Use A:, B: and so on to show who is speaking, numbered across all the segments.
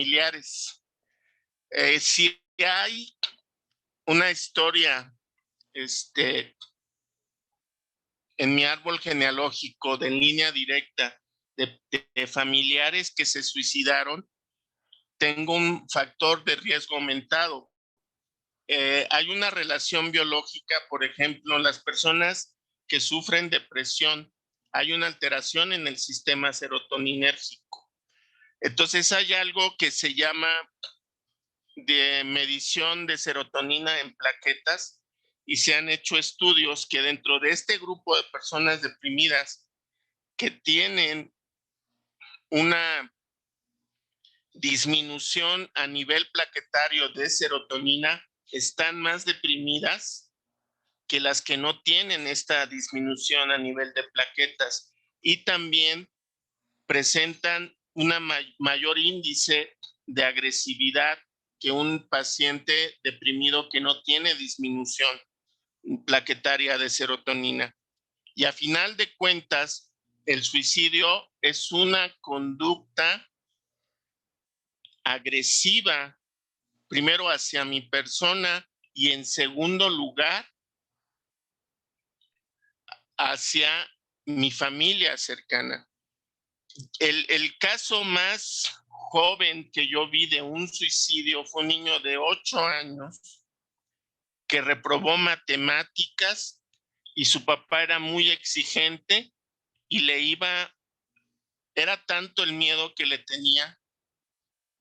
A: familiares. Si hay una historia en mi árbol genealógico de línea directa de familiares que se suicidaron, tengo un factor de riesgo aumentado. Hay una relación biológica, por ejemplo, las personas que sufren depresión, hay una alteración en el sistema serotoninérgico. Entonces hay algo que se llama de medición de serotonina en plaquetas y se han hecho estudios que dentro de este grupo de personas deprimidas que tienen una disminución a nivel plaquetario de serotonina están más deprimidas que las que no tienen esta disminución a nivel de plaquetas y también presentan una mayor índice de agresividad que un paciente deprimido que no tiene disminución plaquetaria de serotonina. Y a final de cuentas, el suicidio es una conducta agresiva, primero hacia mi persona y en segundo lugar hacia mi familia cercana. El caso más joven que yo vi de un suicidio fue un niño de 8 años que reprobó matemáticas y su papá era muy exigente y era tanto el miedo que le tenía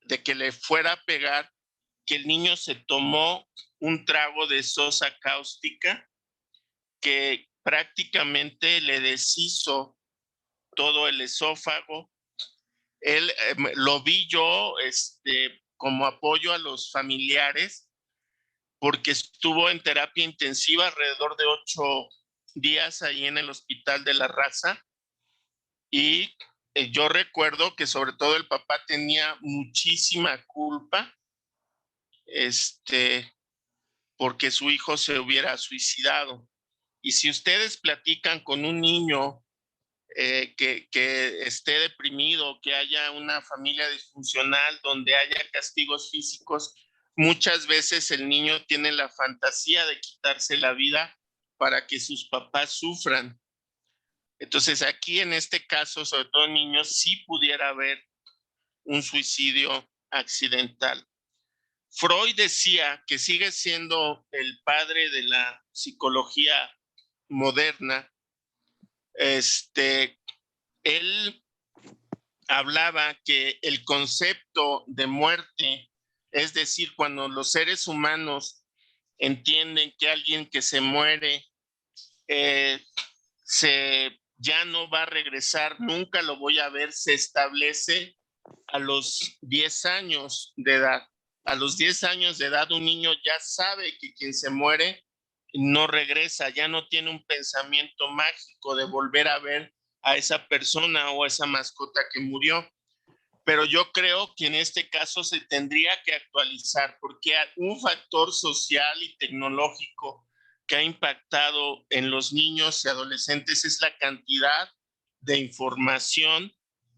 A: de que le fuera a pegar que el niño se tomó un trago de sosa cáustica que prácticamente le deshizo todo el esófago. Él lo vi yo como apoyo a los familiares porque estuvo en terapia intensiva alrededor de 8 días ahí en el Hospital de la Raza y yo recuerdo que sobre todo el papá tenía muchísima culpa porque su hijo se hubiera suicidado. Y si ustedes platican con un niño que esté deprimido, que haya una familia disfuncional, donde haya castigos físicos, muchas veces el niño tiene la fantasía de quitarse la vida para que sus papás sufran. Entonces aquí en este caso, sobre todo niños, sí pudiera haber un suicidio accidental. Freud decía que sigue siendo el padre de la psicología moderna. Él hablaba que el concepto de muerte, es decir, cuando los seres humanos entienden que alguien que se muere ya no va a regresar, nunca lo voy a ver, se establece a los 10 años de edad. A los 10 años de edad un niño ya sabe que quien se muere no regresa, ya no tiene un pensamiento mágico de volver a ver a esa persona o a esa mascota que murió. Pero yo creo que en este caso se tendría que actualizar porque un factor social y tecnológico que ha impactado en los niños y adolescentes es la cantidad de información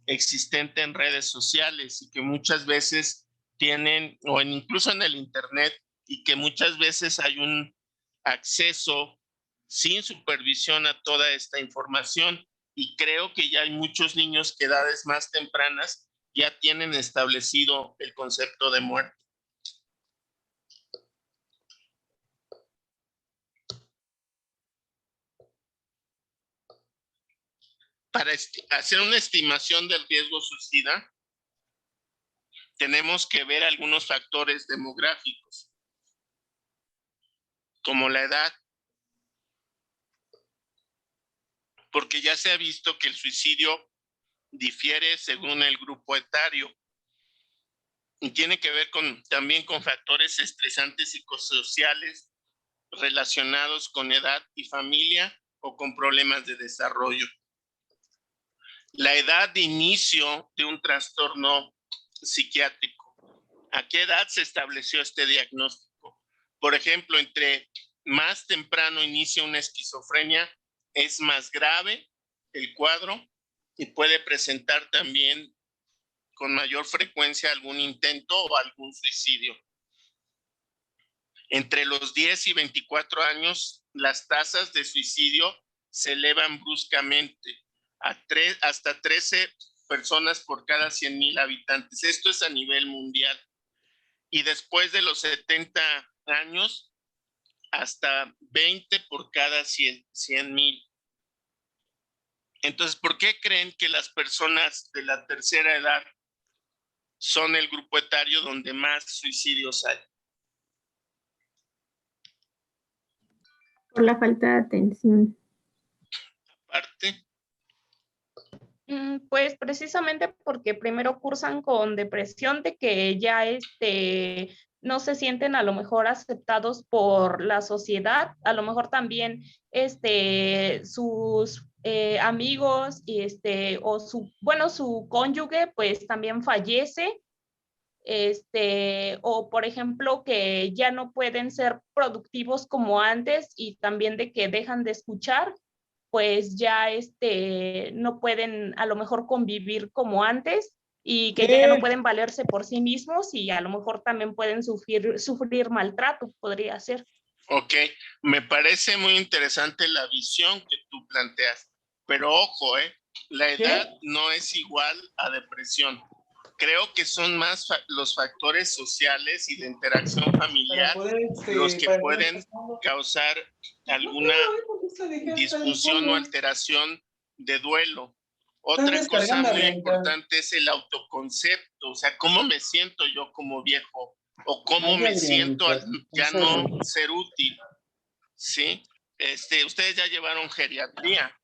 A: existente en redes sociales y que muchas veces tienen, o incluso en el internet, y que muchas veces hay un acceso sin supervisión a toda esta información. Y creo que ya hay muchos niños que a edades más tempranas ya tienen establecido el concepto de muerte. Para hacer una estimación del riesgo suicida, tenemos que ver algunos factores demográficos, como la edad, porque ya se ha visto que el suicidio difiere según el grupo etario y tiene que ver también con factores estresantes psicosociales relacionados con edad y familia o con problemas de desarrollo. La edad de inicio de un trastorno psiquiátrico. ¿A qué edad se estableció este diagnóstico? Por ejemplo, entre más temprano inicia una esquizofrenia, es más grave el cuadro y puede presentar también con mayor frecuencia algún intento o algún suicidio. Entre los 10 y 24 años, las tasas de suicidio se elevan bruscamente hasta 13 personas por cada 100,000 habitantes. Esto es a nivel mundial. Y después de los 70 años, hasta 20 por cada 100,000. Entonces, ¿por qué creen que las personas de la tercera edad son el grupo etario donde más suicidios hay?
B: Por la falta de atención.
A: Aparte.
C: Pues precisamente porque primero cursan con depresión de que ya no se sienten a lo mejor aceptados por la sociedad, a lo mejor también sus amigos y o su cónyuge pues también fallece, o por ejemplo que ya no pueden ser productivos como antes y también de que dejan de escuchar, pues ya no pueden a lo mejor convivir como antes y que ya no pueden valerse por sí mismos y a lo mejor también pueden sufrir maltrato, podría ser.
A: Ok, me parece muy interesante la visión que tú planteas, pero ojo, la edad no es igual a depresión. Creo que son más los factores sociales y de interacción familiar los que pueden causar alguna disfunción o alteración de duelo. Otra cosa muy importante es el autoconcepto, o sea, cómo me siento yo como viejo o cómo me siento al ya no ser útil, ¿sí? Ustedes ya llevaron geriatría.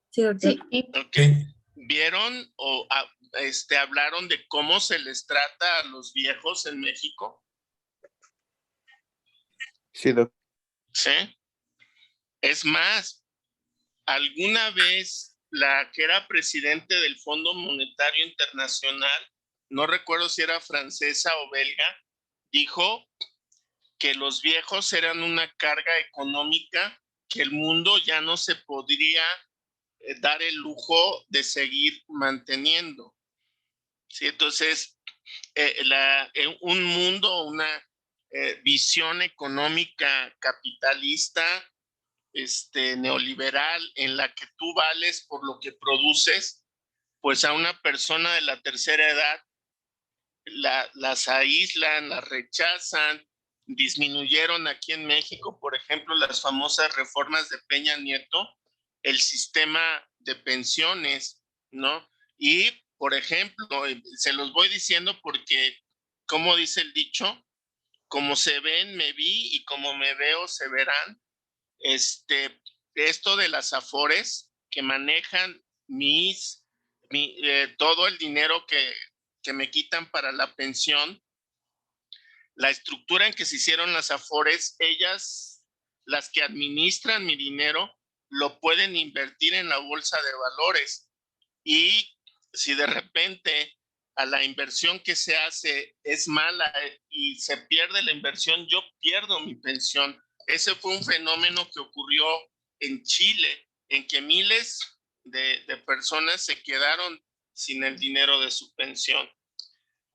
B: Sí.
A: Okay. ¿Vieron o hablaron de cómo se les trata a los viejos en México?
D: Sí, doctor.
A: Sí. Es más, alguna vez la que era presidente del Fondo Monetario Internacional, no recuerdo si era francesa o belga, dijo que los viejos eran una carga económica que el mundo ya no se podría dar el lujo de seguir manteniendo. ¿Sí? Entonces, un mundo, una visión económica capitalista, neoliberal, en la que tú vales por lo que produces, pues a una persona de la tercera edad las aíslan, las rechazan. Disminuyeron aquí en México, por ejemplo, las famosas reformas de Peña Nieto, el sistema de pensiones, ¿no? Y, por ejemplo, se los voy diciendo porque, como dice el dicho, como se ven, me vi, y como me veo, se verán. Esto de las afores que manejan todo el dinero que me quitan para la pensión, la estructura en que se hicieron las afores, ellas, las que administran mi dinero, lo pueden invertir en la bolsa de valores. Y si de repente a la inversión que se hace es mala y se pierde la inversión, yo pierdo mi pensión. Ese fue un fenómeno que ocurrió en Chile, en que miles de personas se quedaron sin el dinero de su pensión.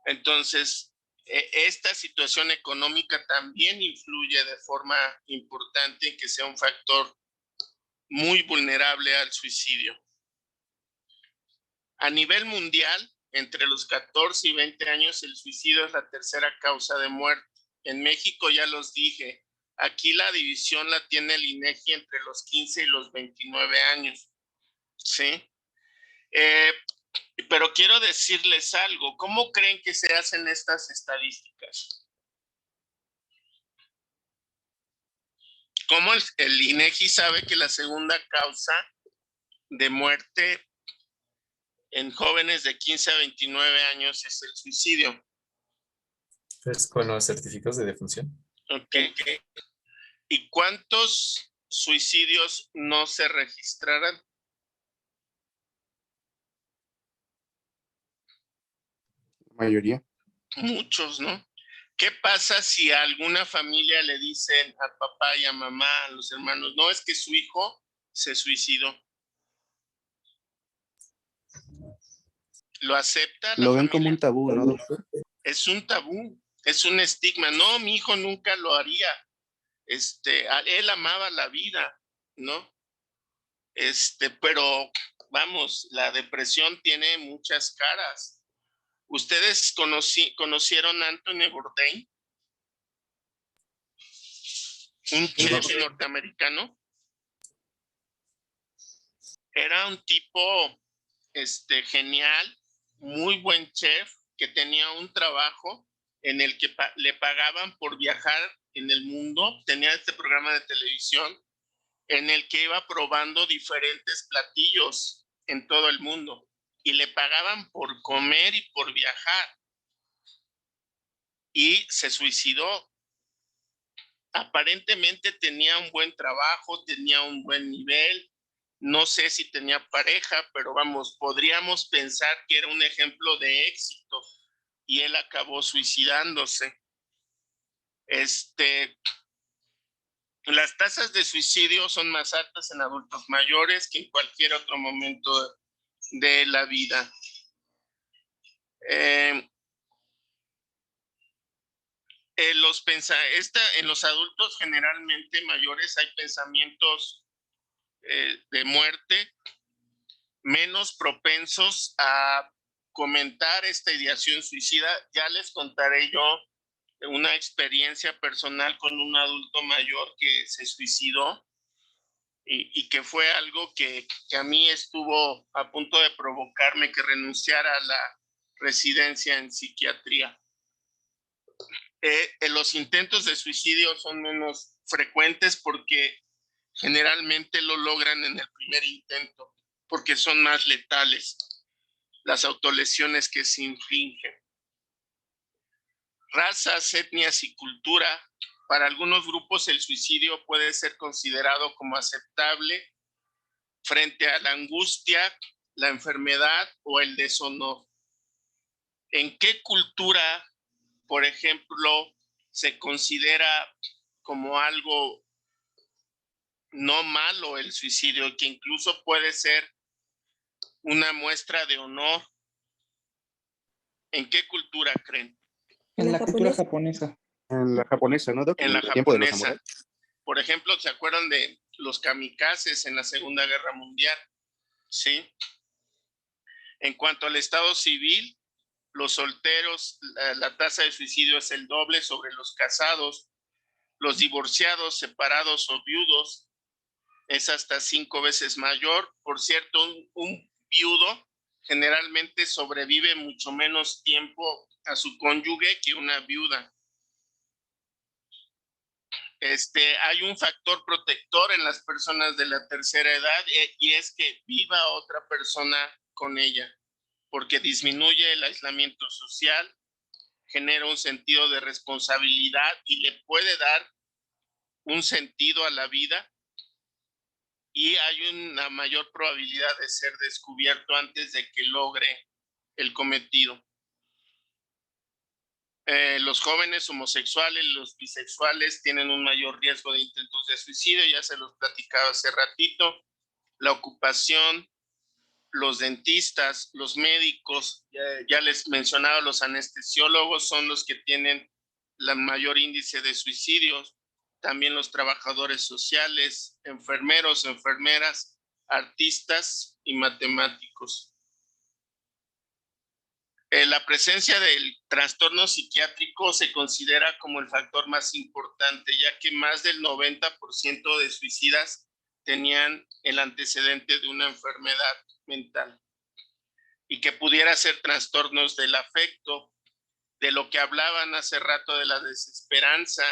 A: Entonces, esta situación económica también influye de forma importante en que sea un factor muy vulnerable al suicidio. A nivel mundial, entre los 14 y 20 años, el suicidio es la tercera causa de muerte. En México ya los dije, aquí la división la tiene el INEGI entre los 15 y los 29 años, ¿sí? Pero quiero decirles algo, ¿cómo creen que se hacen estas estadísticas? ¿Cómo el INEGI sabe que la segunda causa de muerte en jóvenes de 15 a 29 años es el suicidio?
E: Pues con los certificados de defunción.
A: Ok. ¿Y cuántos suicidios no se registrarán?
D: La mayoría.
A: Muchos, ¿no? ¿Qué pasa si a alguna familia le dicen al papá y a mamá, a los hermanos, no, es que su hijo se suicidó? lo acepta la
D: Lo ven como
A: familia.
D: un tabú, ¿no, doctor?
A: Es un tabú, es un estigma. No, mi hijo nunca lo haría. Él amaba la vida, ¿no? Pero vamos, la depresión tiene muchas caras. ¿Ustedes conocieron a Anthony Bourdain? Un chef norteamericano. Era un tipo genial, muy buen chef, que tenía un trabajo en el que le pagaban por viajar en el mundo. Tenía este programa de televisión en el que iba probando diferentes platillos en todo el mundo y le pagaban por comer y por viajar. Y se suicidó. Aparentemente tenía un buen trabajo, tenía un buen nivel. No sé si tenía pareja, pero vamos, podríamos pensar que era un ejemplo de éxito y él acabó suicidándose. Las tasas de suicidio son más altas en adultos mayores que en cualquier otro momento de la vida. En los adultos generalmente mayores hay pensamientos de muerte menos propensos a comentar esta ideación suicida. Ya les contaré yo una experiencia personal con un adulto mayor que se suicidó y que fue algo que a mí estuvo a punto de provocarme que renunciara a la residencia en psiquiatría. Los intentos de suicidio son menos frecuentes porque generalmente lo logran en el primer intento, porque son más letales las autolesiones que se infringen. Razas, etnias y cultura. Para algunos grupos el suicidio puede ser considerado como aceptable frente a la angustia, la enfermedad o el deshonor. ¿En qué cultura, por ejemplo, se considera como algo no malo el suicidio, que incluso puede ser una muestra de honor? ¿En qué cultura creen?
F: En la cultura japonesa.
D: En la japonesa, ¿no, doctor?
A: En la
D: el tiempo de los
A: japonesa.
D: samuráis.
A: Por ejemplo, ¿se acuerdan de los kamikazes en la Segunda Guerra Mundial? Sí. En cuanto al estado civil, los solteros, la tasa de suicidio es el doble sobre los casados. Los divorciados, separados o viudos es hasta 5 veces mayor. Por cierto, un viudo generalmente sobrevive mucho menos tiempo a su cónyuge que una viuda. Hay un factor protector en las personas de la tercera edad y es que viva otra persona con ella, porque disminuye el aislamiento social, genera un sentido de responsabilidad y le puede dar un sentido a la vida, y hay una mayor probabilidad de ser descubierto antes de que logre el cometido. Los jóvenes homosexuales, los bisexuales tienen un mayor riesgo de intentos de suicidio, ya se los platicaba hace ratito. La ocupación, los dentistas, los médicos, ya les mencionaba, los anestesiólogos son los que tienen el mayor índice de suicidios. También los trabajadores sociales, enfermeros, enfermeras, artistas y matemáticos. La presencia del trastorno psiquiátrico se considera como el factor más importante, ya que más del 90% de suicidas tenían el antecedente de una enfermedad mental y que pudiera ser trastornos del afecto, de lo que hablaban hace rato de la desesperanza,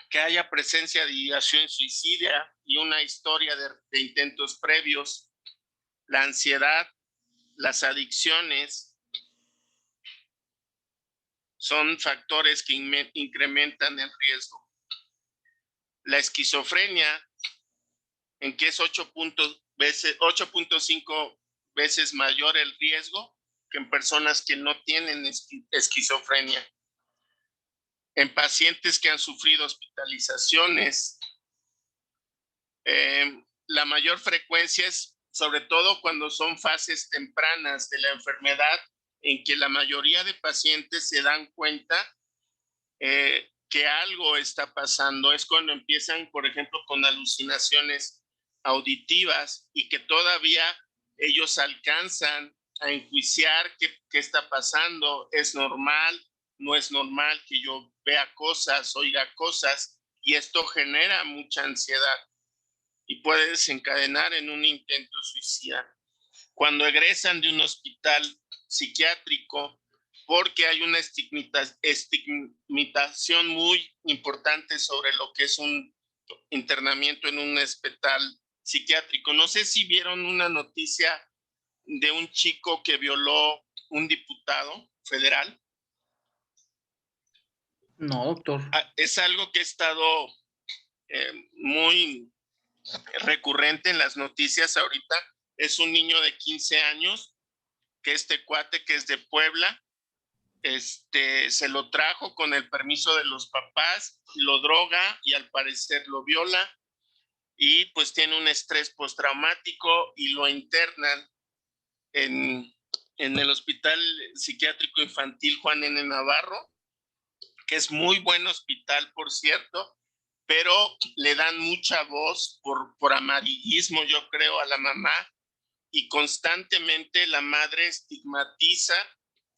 A: que haya presencia de ideación suicida y una historia de intentos previos, la ansiedad, las adicciones, son factores que incrementan el riesgo. La esquizofrenia, en que es 8.5 veces mayor el riesgo que en personas que no tienen esquizofrenia. En pacientes que han sufrido hospitalizaciones, la mayor frecuencia es sobre todo cuando son fases tempranas de la enfermedad, en que la mayoría de pacientes se dan cuenta que algo está pasando. Es cuando empiezan, por ejemplo, con alucinaciones auditivas y que todavía ellos alcanzan a enjuiciar qué está pasando, es normal, no es normal que yo vea cosas, oiga cosas, y esto genera mucha ansiedad y puede desencadenar en un intento suicida. Cuando egresan de un hospital psiquiátrico, porque hay una estigmatización muy importante sobre lo que es un internamiento en un hospital psiquiátrico. No sé si vieron una noticia de un chico que violó un diputado federal.
F: No, doctor.
A: Es algo que ha estado muy recurrente en las noticias ahorita. Es un niño de 15 años, que este cuate que es de Puebla, se lo trajo con el permiso de los papás, lo droga y al parecer lo viola y pues tiene un estrés postraumático y lo internan en el Hospital Psiquiátrico Infantil Juan N. Navarro, que es muy buen hospital, por cierto, pero le dan mucha voz por amarillismo, yo creo, a la mamá, y constantemente la madre estigmatiza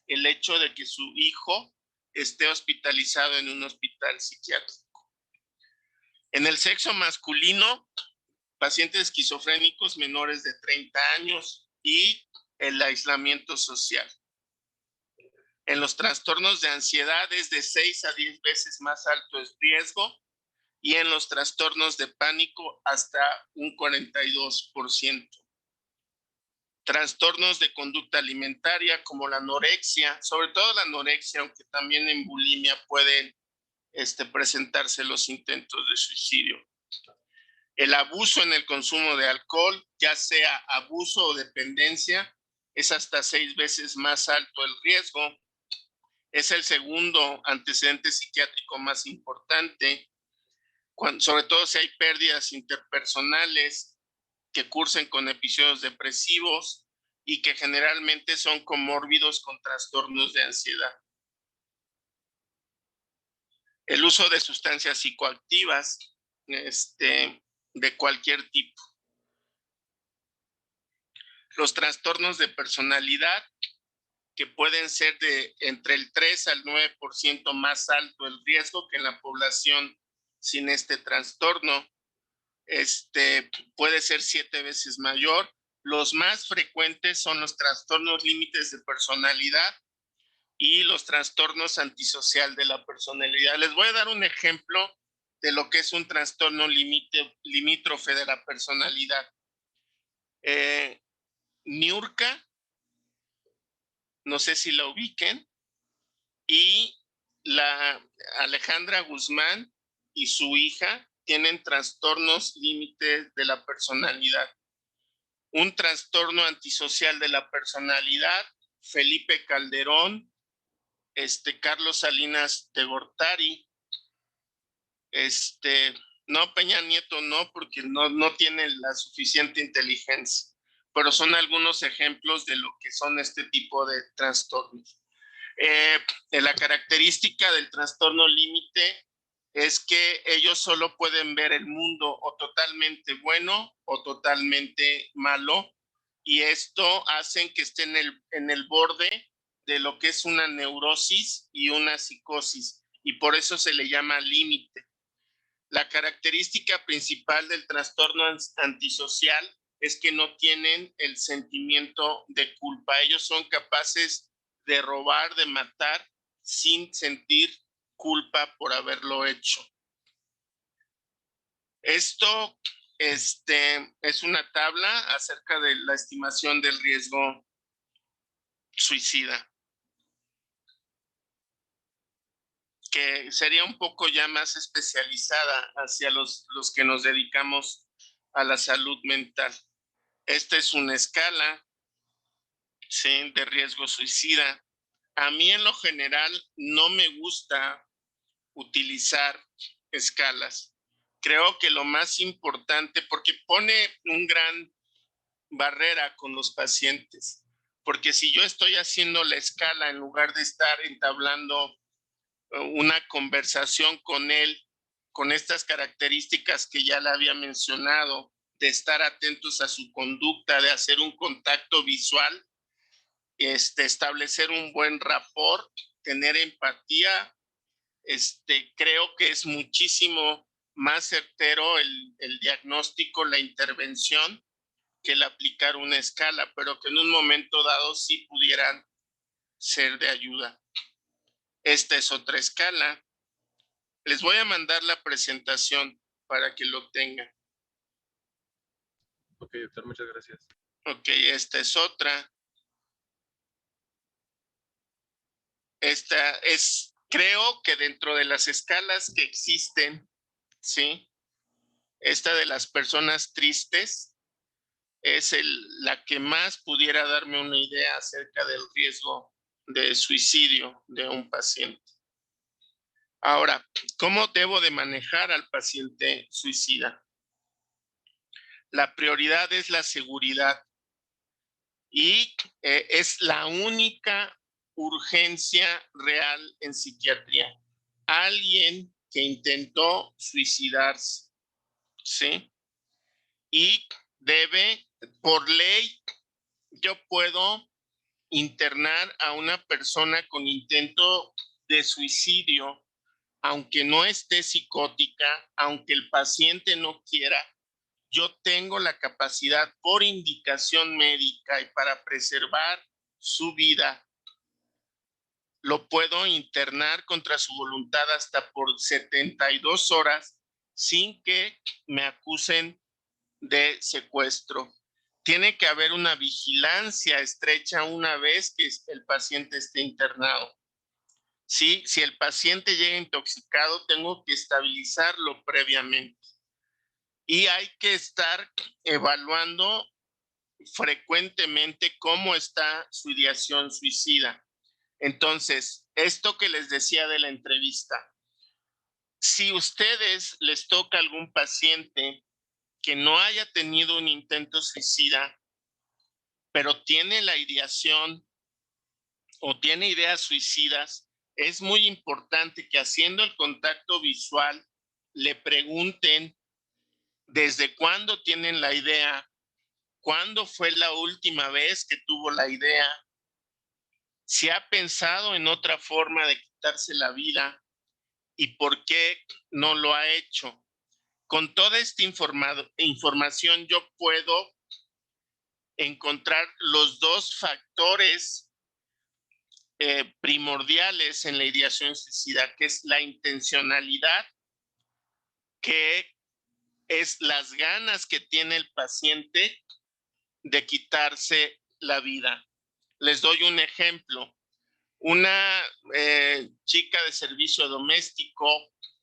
A: el hecho de que su hijo esté hospitalizado en un hospital psiquiátrico. En el sexo masculino, pacientes esquizofrénicos menores de 30 años y el aislamiento social. En los trastornos de ansiedad es de 6 a 10 veces más alto el riesgo y en los trastornos de pánico hasta un 42%. Trastornos de conducta alimentaria como la anorexia, sobre todo la anorexia, aunque también en bulimia pueden presentarse los intentos de suicidio. El abuso en el consumo de alcohol, ya sea abuso o dependencia, es hasta 6 veces más alto el riesgo. Es el segundo antecedente psiquiátrico más importante, sobre todo si hay pérdidas interpersonales que cursen con episodios depresivos y que generalmente son comórbidos con trastornos de ansiedad. El uso de sustancias psicoactivas de cualquier tipo. Los trastornos de personalidad, que pueden ser de entre el 3 al 9% más alto el riesgo que en la población sin este trastorno. Puede ser 7 veces mayor. Los más frecuentes son los trastornos límites de personalidad y los trastornos antisocial de la personalidad. Les voy a dar un ejemplo de lo que es un trastorno limítrofe de la personalidad. Niurka, no sé si la ubiquen, y la Alejandra Guzmán y su hija tienen trastornos límites de la personalidad. Un trastorno antisocial de la personalidad, Felipe Calderón, Carlos Salinas de Gortari, no, Peña Nieto no, porque no tiene la suficiente inteligencia, pero son algunos ejemplos de lo que son este tipo de trastornos. La característica del trastorno límite es que ellos solo pueden ver el mundo o totalmente bueno o totalmente malo, y esto hace que estén en el borde de lo que es una neurosis y una psicosis, y por eso se le llama límite. La característica principal del trastorno antisocial es que no tienen el sentimiento de culpa. Ellos son capaces de robar, de matar, sin sentir culpa por haberlo hecho. Esto es una tabla acerca de la estimación del riesgo suicida, que sería un poco ya más especializada hacia los que nos dedicamos a la salud mental. Esta es una escala, ¿sí?, de riesgo suicida. A mí en lo general no me gusta utilizar escalas. Creo que lo más importante, porque pone un gran barrera con los pacientes, porque si yo estoy haciendo la escala en lugar de estar entablando una conversación con él, con estas características que ya le había mencionado, de estar atentos a su conducta, de hacer un contacto visual, establecer un buen rapport, tener empatía, creo que es muchísimo más certero el diagnóstico, la intervención, que el aplicar una escala, pero que en un momento dado sí pudieran ser de ayuda. Esta es otra escala. Les voy a mandar la presentación para que lo tengan.
G: Ok, doctor, muchas gracias.
A: Ok, esta es otra. Esta es, creo que dentro de las escalas que existen, ¿sí? Esta de las personas tristes es la que más pudiera darme una idea acerca del riesgo de suicidio de un paciente. Ahora, ¿cómo debo de manejar al paciente suicida? La prioridad es la seguridad y es la única urgencia real en psiquiatría. Alguien que intentó suicidarse, ¿sí? Y debe, por ley, yo puedo internar a una persona con intento de suicidio, aunque no esté psicótica, aunque el paciente no quiera. Yo tengo la capacidad por indicación médica y para preservar su vida, lo puedo internar contra su voluntad hasta por 72 horas sin que me acusen de secuestro. Tiene que haber una vigilancia estrecha una vez que el paciente esté internado. Sí, si el paciente llega intoxicado, tengo que estabilizarlo previamente. Y hay que estar evaluando frecuentemente cómo está su ideación suicida. Entonces, esto que les decía de la entrevista, si ustedes les toca algún paciente que no haya tenido un intento suicida, pero tiene la ideación o tiene ideas suicidas, es muy importante que haciendo el contacto visual le pregunten desde cuándo tienen la idea, cuándo fue la última vez que tuvo la idea, si ha pensado en otra forma de quitarse la vida y por qué no lo ha hecho. Con toda esta información yo puedo encontrar los dos factores primordiales en la ideación suicida, que es la intencionalidad, que es las ganas que tiene el paciente de quitarse la vida. Les doy un ejemplo. Una chica de servicio doméstico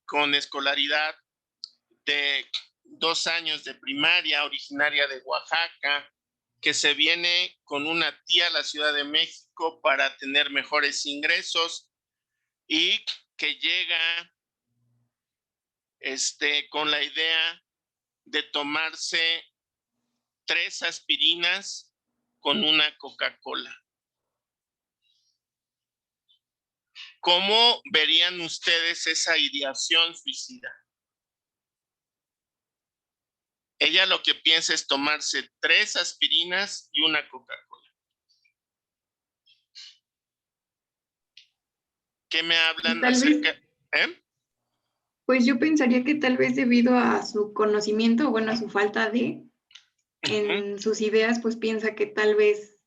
A: con escolaridad de 2 años de primaria, originaria de Oaxaca, que se viene con una tía a la Ciudad de México para tener mejores ingresos y que llega con la idea de tomarse 3 aspirinas con una Coca-Cola. ¿Cómo verían ustedes esa ideación suicida? Ella lo que piensa es tomarse 3 aspirinas y una Coca-Cola. ¿Qué me hablan
B: Tal
A: acerca?
B: Pues yo pensaría que tal vez debido a su conocimiento, bueno, a su falta de, en sus ideas, pues piensa que tal vez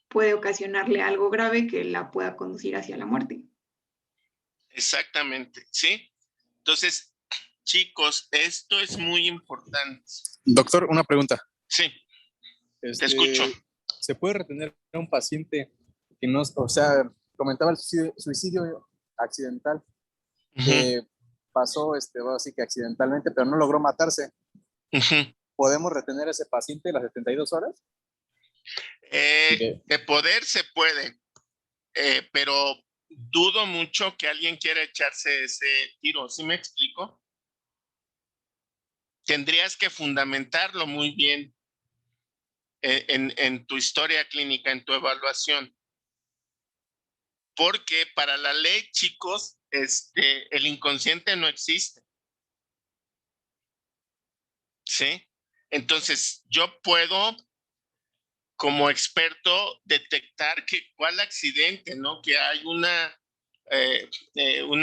B: puede ocasionarle algo grave que la pueda conducir hacia la muerte.
A: Exactamente, ¿sí? Entonces, chicos, esto es muy importante.
D: Doctor, una pregunta.
A: Sí, te escucho.
D: ¿Se puede retener a un paciente que no, o sea, comentaba el suicidio accidental, que pasó, así que accidentalmente, pero no logró matarse? ¿Podemos retener a ese paciente las 72 horas?
A: De poder se puede, pero dudo mucho que alguien quiera echarse ese tiro. ¿Sí me explico? Tendrías que fundamentarlo muy bien. en tu historia clínica, en tu evaluación. Porque para la ley, chicos, el inconsciente no existe. ¿Sí? Entonces, yo puedo, como experto, detectar cuál accidente, ¿no? Que hay una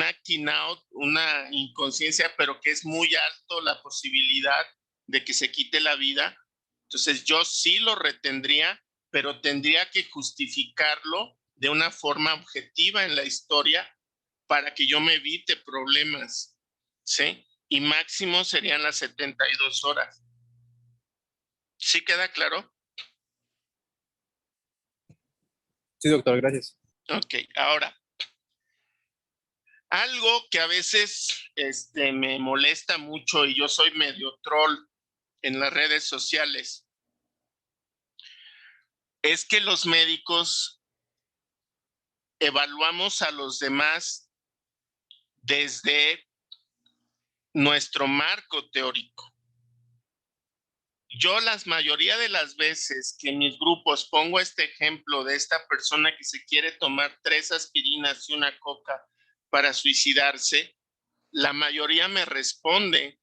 A: acting out, una inconsciencia, pero que es muy alto la posibilidad de que se quite la vida. Entonces, yo sí lo retendría, pero tendría que justificarlo de una forma objetiva en la historia para que yo me evite problemas, ¿sí? Y máximo serían las 72 horas. ¿Sí queda claro?
D: Sí, doctor, gracias.
A: Ok, ahora, algo que a veces me molesta mucho y yo soy medio troll en las redes sociales, es que los médicos evaluamos a los demás desde nuestro marco teórico. Yo la mayoría de las veces que en mis grupos pongo este ejemplo de esta persona que se quiere tomar 3 aspirinas y una coca para suicidarse, la mayoría me responde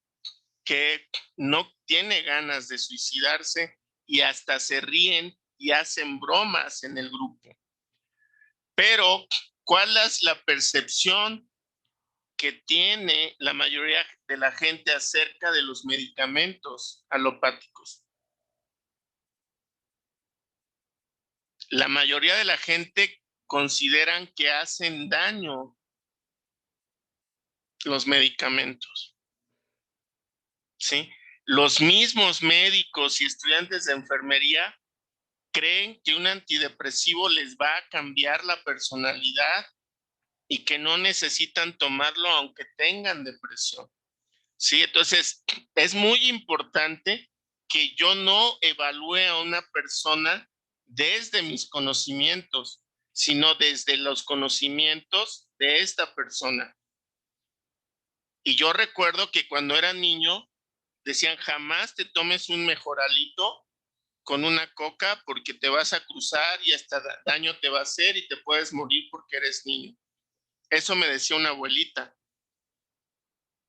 A: que no tiene ganas de suicidarse y hasta se ríen y hacen bromas en el grupo. Pero, ¿cuál es la percepción que tiene la mayoría de la gente acerca de los medicamentos alopáticos? La mayoría de la gente consideran que hacen daño los medicamentos, ¿sí? Los mismos médicos y estudiantes de enfermería creen que un antidepresivo les va a cambiar la personalidad y que no necesitan tomarlo aunque tengan depresión. Sí, entonces es muy importante que yo no evalúe a una persona desde mis conocimientos, sino desde los conocimientos de esta persona. Y yo recuerdo que cuando era niño decían, jamás te tomes un mejoralito con una coca porque te vas a cruzar y hasta daño te va a hacer y te puedes morir porque eres niño. Eso me decía una abuelita.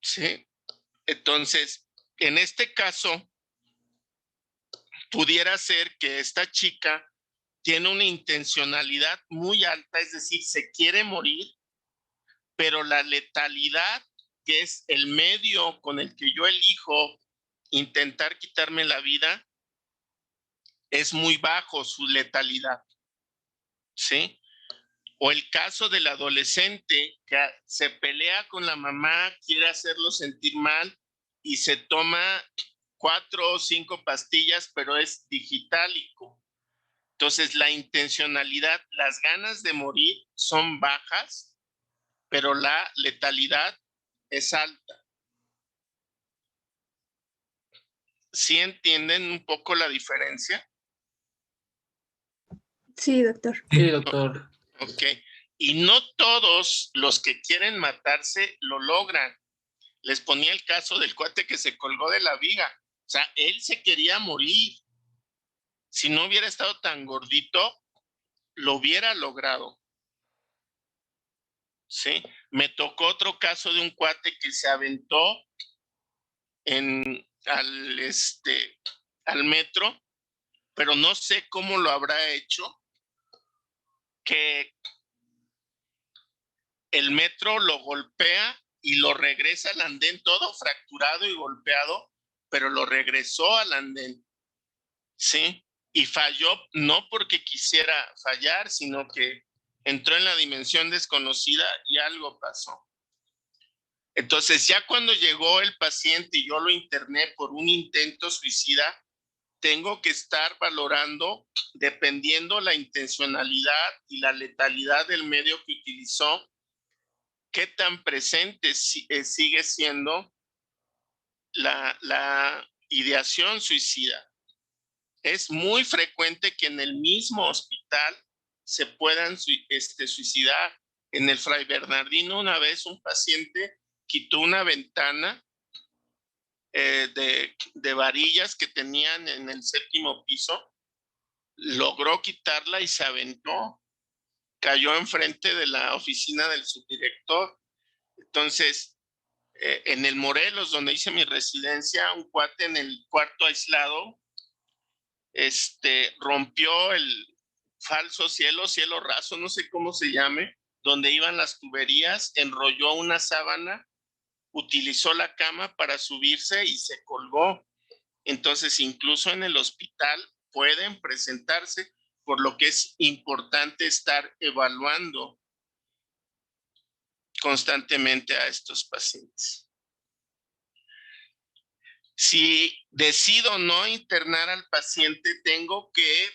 A: Sí. Entonces, en este caso, pudiera ser que esta chica tiene una intencionalidad muy alta, es decir, se quiere morir, pero la letalidad, que es el medio con el que yo elijo intentar quitarme la vida, es muy bajo su letalidad, ¿sí? O el caso del adolescente que se pelea con la mamá, quiere hacerlo sentir mal y se toma 4 o 5 pastillas, pero es digitálico. Entonces, la intencionalidad, las ganas de morir son bajas, pero la letalidad es alta. ¿Sí entienden un poco la diferencia?
G: Sí, doctor.
E: Sí, doctor.
A: Ok. Y no todos los que quieren matarse lo logran. Les ponía el caso del cuate que se colgó de la viga. O sea, él se quería morir. Si no hubiera estado tan gordito, lo hubiera logrado. ¿Sí? Me tocó otro caso de un cuate que se aventó al metro, pero no sé cómo lo habrá hecho, que el metro lo golpea y lo regresa al andén, todo fracturado y golpeado, pero lo regresó al andén, ¿sí? Y falló no porque quisiera fallar, sino que entró en la dimensión desconocida y algo pasó. Entonces, ya cuando llegó el paciente y yo lo interné por un intento suicida, tengo que estar valorando, dependiendo la intencionalidad y la letalidad del medio que utilizó, qué tan presente sigue siendo la ideación suicida. Es muy frecuente que en el mismo hospital se puedan suicidar. En el Fray Bernardino una vez un paciente quitó una ventana de varillas que tenían en el 7º piso logró quitarla y se aventó. Cayó enfrente de la oficina del subdirector. Entonces, en el Morelos, donde hice mi residencia, un cuate en el cuarto aislado, rompió el falso cielo raso, no sé cómo se llame, donde iban las tuberías, enrolló una sábana, utilizó la cama para subirse y se colgó. Entonces, incluso en el hospital pueden presentarse, por lo que es importante estar evaluando constantemente a estos pacientes. Si decido no internar al paciente, tengo que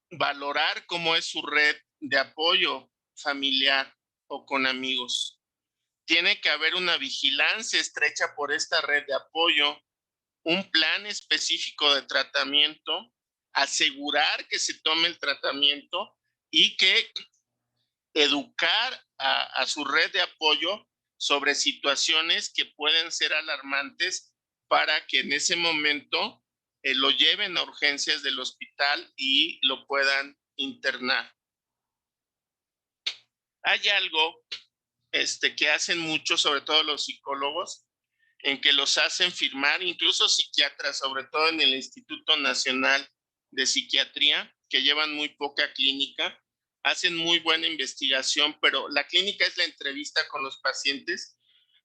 A: valorar cómo es su red de apoyo familiar o con amigos. Tiene que haber una vigilancia estrecha por esta red de apoyo, un plan específico de tratamiento, asegurar que se tome el tratamiento y que educar a su red de apoyo sobre situaciones que pueden ser alarmantes para que en ese momento lo lleven a urgencias del hospital y lo puedan internar. Hay algo que hacen mucho, sobre todo los psicólogos, en que los hacen firmar, incluso psiquiatras, sobre todo en el Instituto Nacional de Psiquiatría, que llevan muy poca clínica, hacen muy buena investigación, pero la clínica es la entrevista con los pacientes.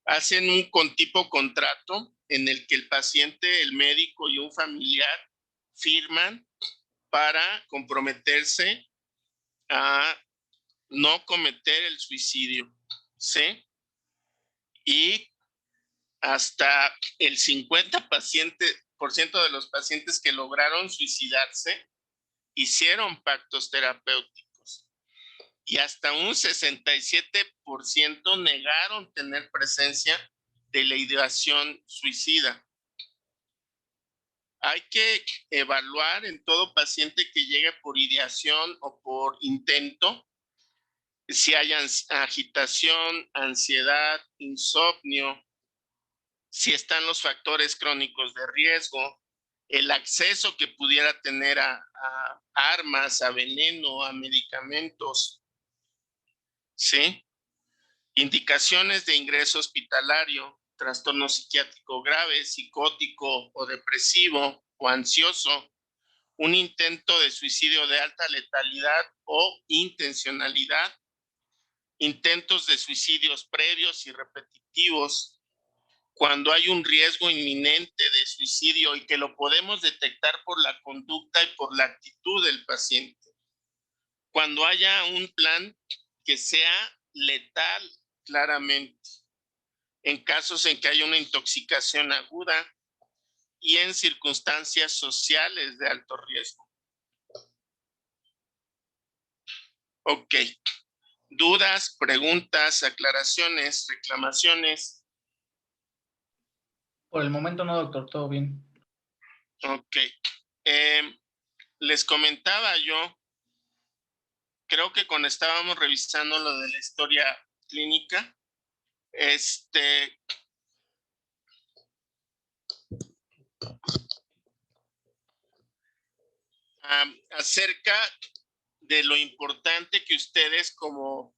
A: Hacen un tipo contrato en el que el paciente, el médico y un familiar firman para comprometerse a no cometer el suicidio, ¿sí? Y hasta el 50% de los pacientes que lograron suicidarse hicieron pactos terapéuticos y hasta un 67% negaron tener presencia de la ideación suicida. Hay que evaluar en todo paciente que llegue por ideación o por intento si hay agitación, ansiedad, insomnio, si están los factores crónicos de riesgo, el acceso que pudiera tener a armas, a veneno, a medicamentos, ¿sí? Indicaciones de ingreso hospitalario, trastorno psiquiátrico grave, psicótico o depresivo o ansioso, un intento de suicidio de alta letalidad o intencionalidad, intentos de suicidios previos y repetitivos, cuando hay un riesgo inminente de suicidio y que lo podemos detectar por la conducta y por la actitud del paciente. Cuando haya un plan que sea letal, claramente, en casos en que hay una intoxicación aguda y en circunstancias sociales de alto riesgo. Ok. ¿Dudas, preguntas, aclaraciones, reclamaciones?
F: Por el momento no, doctor, todo bien.
A: Ok. Les comentaba yo, creo que cuando estábamos revisando lo de la historia clínica, acerca de lo importante que ustedes como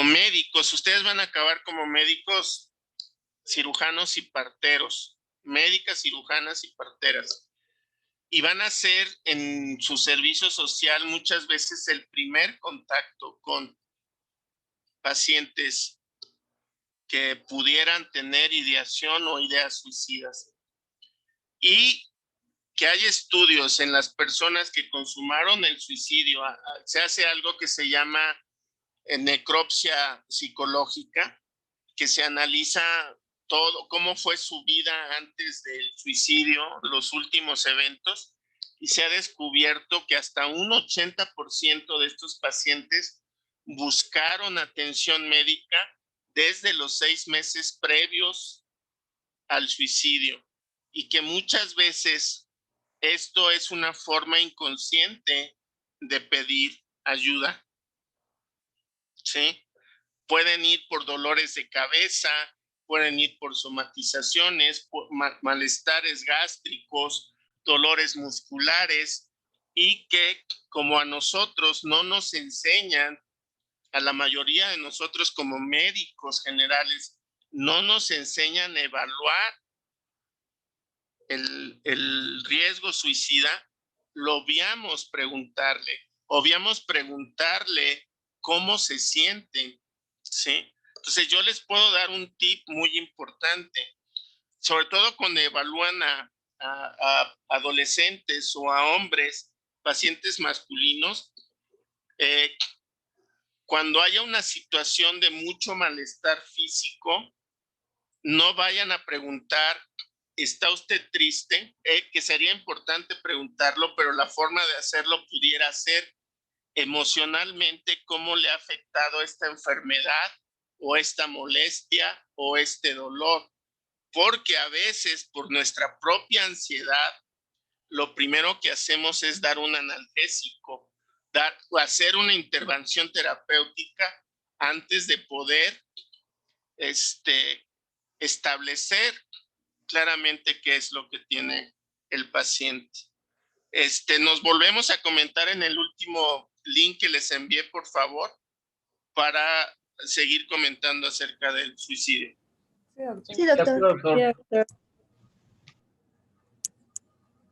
A: médicos, ustedes van a acabar como médicos, cirujanos y parteros, médicas, cirujanas y parteras. Y van a ser en su servicio social muchas veces el primer contacto con pacientes que pudieran tener ideación o ideas suicidas. Y que hay estudios en las personas que consumaron el suicidio, se hace algo que se llama necropsia psicológica, que se analiza todo, cómo fue su vida antes del suicidio, los últimos eventos, y se ha descubierto que hasta un 80% de estos pacientes buscaron atención médica desde los 6 meses previos al suicidio, y que muchas veces esto es una forma inconsciente de pedir ayuda, ¿sí? Pueden ir por dolores de cabeza, pueden ir por somatizaciones, por malestares gástricos, dolores musculares, y que como a nosotros no nos enseñan, a la mayoría de nosotros como médicos generales, no nos enseñan a evaluar el riesgo suicida, lo obviamos preguntarle cómo se sienten, ¿sí? Entonces yo les puedo dar un tip muy importante, sobre todo cuando evalúan a adolescentes o a hombres, pacientes masculinos, cuando haya una situación de mucho malestar físico, no vayan a preguntar, ¿está usted triste? Que sería importante preguntarlo, pero la forma de hacerlo pudiera ser emocionalmente cómo le ha afectado esta enfermedad o esta molestia o este dolor. Porque a veces por nuestra propia ansiedad, lo primero que hacemos es dar un analgésico, hacer una intervención terapéutica antes de poder establecer claramente qué es lo que tiene el paciente. Nos volvemos a comentar en el último link que les envié, por favor, para seguir comentando acerca del suicidio.
G: Sí, doctor.
F: De acuerdo, doctor.
G: Sí, doctor.